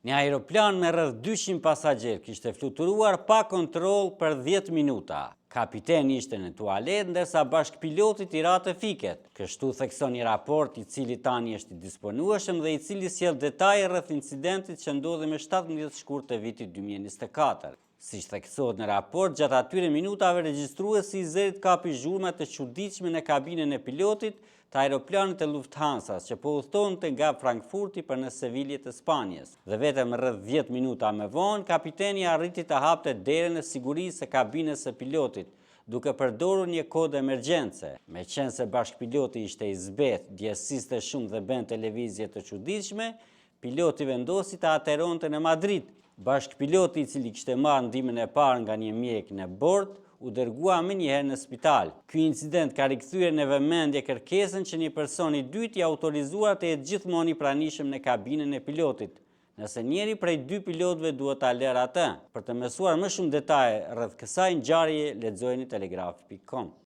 Një aeroplan me rreth 200 pasagjerë kishte fluturuar pa kontroll për 10 minuta. Kapiteni ishte në tualet, ndërsa bashkëpiloti i ra të fiket. Kështu thekson një raport i cili tani është i disponueshëm dhe i cili sjell detaje rreth incidentit që ndodhi më 17 shkurt të vitit 2024. Siç theksohet në raport, gjatë atyre minutave regjistruesi i zërit kapi zhurma të çuditshme në kabinën e pilotit të aeroplanit të Lufthansa që po udhtonte nga Frankfurti për në Sevilje të Spanjës. Dhe vetëm rreth 10 minuta më vonë, kapiteni arriti të hapte derën e sigurisë së kabinës së pilotit, duke përdorur një kodë emergjence. Meqense bashkëpiloti ishte i zbeth, djesiste shumë dhe bën televizje të çuditshme, piloti vendosi të ateronte në Madrid. Bashkëpiloti i cili kishte marrë ndihmën e parë nga një mjek në bord, u dërgua menjëherë në spital. Ky incident ka rikthyer në vëmendje kërkesën që një person i dytë i autorizuar të jetë gjithmonë i pranishëm në kabinën e pilotit, nëse njëri prej dy pilotëve duhet ta lërë atë. Për të mësuar më shumë detaje rreth kësaj ngjarjeje, lexojeni telegraf.com.